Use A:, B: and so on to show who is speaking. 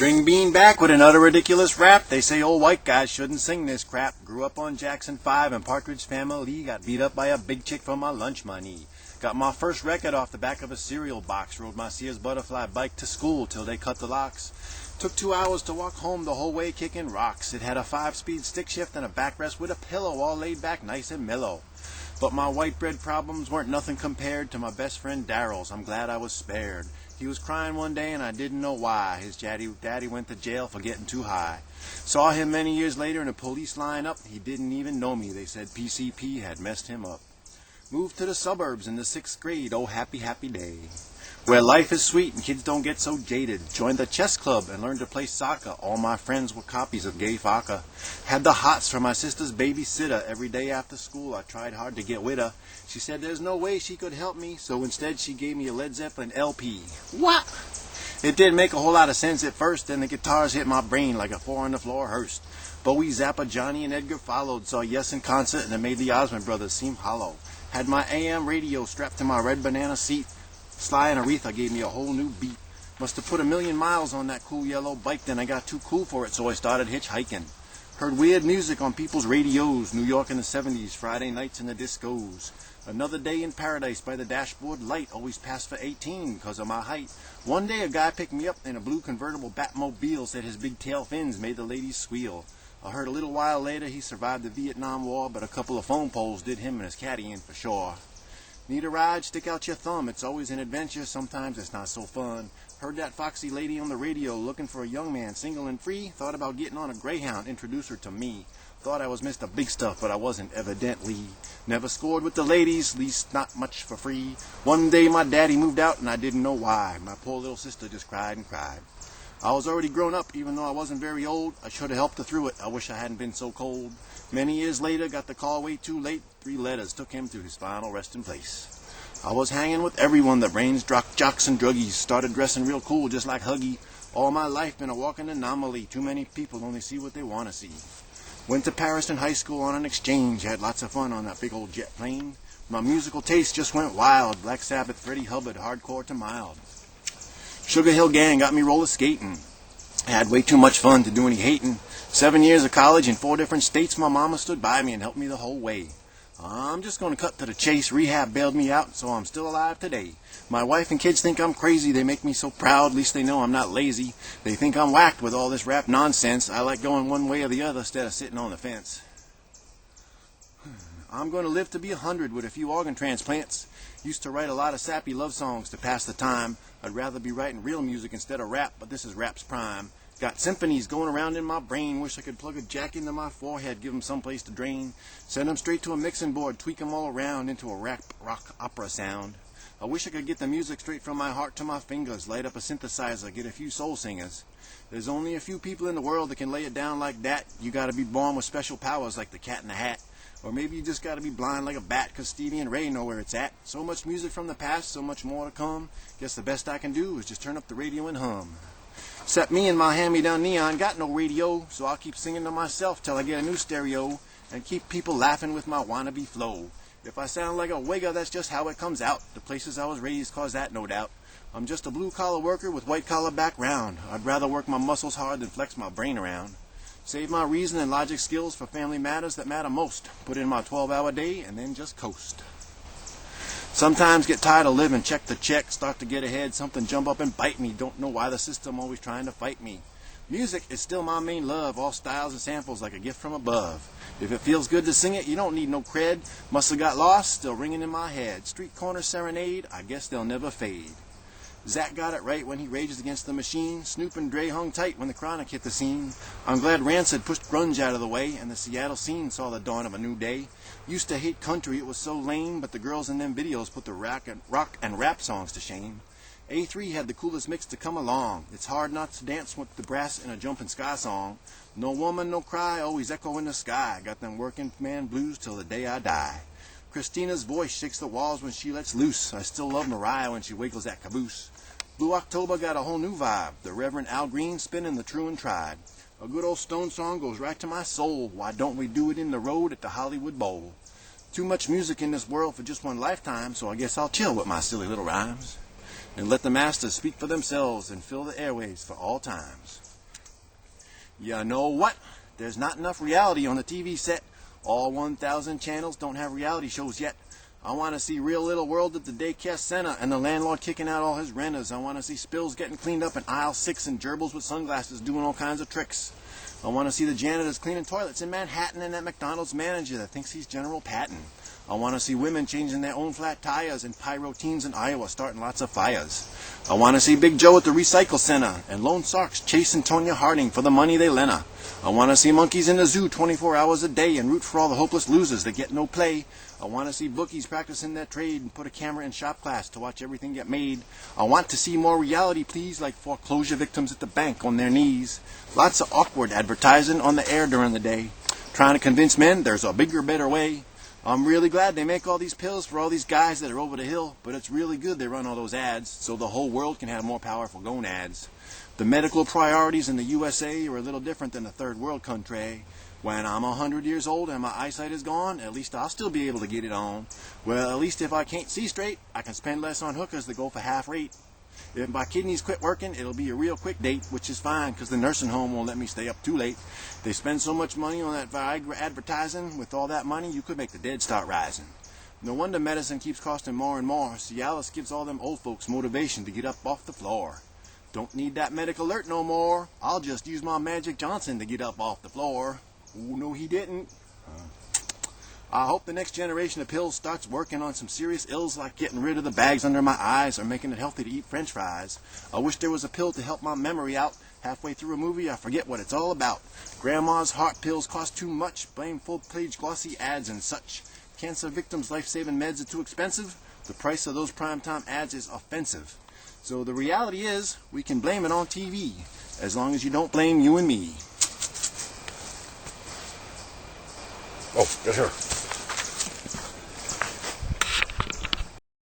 A: String Bean back with another ridiculous rap. They say old white guys shouldn't sing this crap. Grew up on Jackson 5 and Partridge Family. Got beat up by a big chick for my lunch money. Got my first record off the back of a cereal box. Rode my Sears Butterfly bike to school till they cut the locks. Took 2 hours to walk home the whole way kicking rocks. It had a 5-speed stick shift and a backrest with a pillow all laid back nice and mellow. But my white bread problems weren't nothing compared to my best friend Daryl's. I'm glad I was spared. He was crying one day and I didn't know why. His daddy went to jail for getting too high. Saw him many years later in a police lineup. He didn't even know me. They said PCP had messed him up. Moved to the suburbs in the 6th grade. Oh, happy, happy day. Where life is sweet and kids don't get so jaded. Joined the chess club and learned to play soccer. All my friends were copies of Gay Focker. Had the hots for my sister's babysitter. Every day after school I tried hard to get with her. She said there's no way she could help me, so instead she gave me a Led Zeppelin LP. What? It didn't make a whole lot of sense at first, then the guitars hit my brain like a 4-on-the-floor hearse. Bowie, Zappa, Johnny, and Edgar followed. Saw Yes in concert and it made the Osmond Brothers seem hollow. Had my AM radio strapped to my red banana seat. Sly and Aretha gave me a whole new beat. Must have put 1,000,000 miles on that cool yellow bike, then I got too cool for it, so I started hitchhiking. Heard weird music on people's radios, New York in the 70s, Friday nights in the discos. Another day in paradise by the dashboard light, always passed for 18 because of my height. One day a guy picked me up in a blue convertible Batmobile, said his big tail fins made the ladies squeal. I heard a little while later he survived the Vietnam War, but a couple of phone poles did him and his caddy in for sure. Need a ride? Stick out your thumb. It's always an adventure. Sometimes it's not so fun. Heard that foxy lady on the radio looking for a young man, single and free. Thought about getting on a Greyhound, introduce her to me. Thought I was Mr. Big Stuff, but I wasn't evidently. Never scored with the ladies, least not much for free. One day my daddy moved out and I didn't know why. My poor little sister just cried and cried. I was already grown up, even though I wasn't very old. I should have helped her through it. I wish I hadn't been so cold. Many years later, got the call way too late. 3 letters took him to his final resting place. I was hanging with everyone, the brains, jocks, and druggies. Started dressing real cool, just like Huggy. All my life been a walking anomaly. Too many people only see what they want to see. Went to Paris in high school on an exchange. Had lots of fun on that big old jet plane. My musical taste just went wild. Black Sabbath, Freddie Hubbard, hardcore to mild. Sugar Hill Gang got me roller skating. I had way too much fun to do any hating. 7 years of college in 4 different states. My mama stood by me and helped me the whole way. I'm just going to cut to the chase. Rehab bailed me out, so I'm still alive today. My wife and kids think I'm crazy. They make me so proud. At least they know I'm not lazy. They think I'm whacked with all this rap nonsense. I like going one way or the other instead of sitting on the fence. I'm going to live to be 100 with a few organ transplants. Used to write a lot of sappy love songs to pass the time. I'd rather be writing real music instead of rap, but this is rap's prime. Got symphonies going around in my brain. Wish I could plug a jack into my forehead, give them someplace to drain. Send them straight to a mixing board, tweak them all around into a rock opera sound. I wish I could get the music straight from my heart to my fingers, light up a synthesizer, get a few soul singers. There's only a few people in the world that can lay it down like that. You gotta be born with special powers like the Cat in the Hat. Or maybe you just gotta be blind like a bat, 'cause Stevie and Ray know where it's at. So much music from the past, so much more to come. Guess the best I can do is just turn up the radio and hum. Except me and my hand-me-down neon got no radio, so I'll keep singing to myself till I get a new stereo and keep people laughing with my wannabe flow. If I sound like a wigger, that's just how it comes out. The places I was raised cause that, no doubt. I'm just a blue-collar worker with white-collar background. I'd rather work my muscles hard than flex my brain around. Save my reason and logic skills for family matters that matter most. Put in my 12-hour day and then just coast. Sometimes get tired of living, check the check, start to get ahead, something jump up and bite me. Don't know why the system always trying to fight me. Music is still my main love, all styles and samples like a gift from above. If it feels good to sing it, you don't need no cred. Musta got lost, still ringing in my head. Street corner serenade, I guess they'll never fade. Zach got it right when he rages against the machine. Snoop and Dre hung tight when the Chronic hit the scene. I'm glad Rancid pushed grunge out of the way, and the Seattle scene saw the dawn of a new day. Used to hate country, it was so lame, but the girls in them videos put the rock and rap songs to shame. A3 had the coolest mix to come along. It's hard not to dance with the brass in a jumping ska song. No woman, no cry, always echo in the sky. Got them working man blues till the day I die. Christina's voice shakes the walls when she lets loose. I still love Mariah when she wiggles that caboose. Blue October got a whole new vibe. The Reverend Al Green spinning the true and tried. A good old Stone song goes right to my soul. Why don't we do it in the road at the Hollywood Bowl? Too much music in this world for just one lifetime, so I guess I'll chill with my silly little rhymes. And let the masters speak for themselves and fill the airwaves for all times. You know what? There's not enough reality on the TV set. All 1,000 channels don't have reality shows yet. I want to see Real Little World at the daycare center and the landlord kicking out all his renters. I want to see spills getting cleaned up in aisle 6 and gerbils with sunglasses doing all kinds of tricks. I want to see the janitors cleaning toilets in Manhattan and that McDonald's manager that thinks he's General Patton. I want to see women changing their own flat tires and pyro teens in Iowa starting lots of fires. I want to see Big Joe at the recycle center and Lone Sox chasing Tonya Harding for the money they lent her. I want to see monkeys in the zoo 24 hours a day and root for all the hopeless losers that get no play. I want to see bookies practicing their trade and put a camera in shop class to watch everything get made. I want to see more reality, please, like foreclosure victims at the bank on their knees. Lots of awkward advertising on the air during the day, trying to convince men there's a bigger, better way. I'm really glad they make all these pills for all these guys that are over the hill, but it's really good they run all those ads so the whole world can have more powerful gonads. The medical priorities in the USA are a little different than a third world country. When I'm 100 years old and my eyesight is gone, at least I'll still be able to get it on. Well, at least if I can't see straight, I can spend less on hookers that go for half rate. If my kidneys quit working, it'll be a real quick date, which is fine because the nursing home won't let me stay up too late. They spend so much money on that viagra advertising. With all that money, you could make the dead start rising. No wonder medicine keeps costing more and more. Cialis gives all them old folks motivation to get up off the floor. Don't need that medical alert no more. I'll just use my Magic Johnson to get up off the floor. Oh, no, he didn't. I hope the next generation of pills starts working on some serious ills like getting rid of the bags under my eyes or making it healthy to eat french fries. I wish there was a pill to help my memory out. Halfway through a movie, I forget what it's all about. Grandma's heart pills cost too much. Blame full-page glossy ads and such. Cancer victims' life-saving meds are too expensive. The price of those primetime ads is offensive. So the reality is, we can blame it on TV, as long as you don't blame you and me.
B: Oh, yes, sir.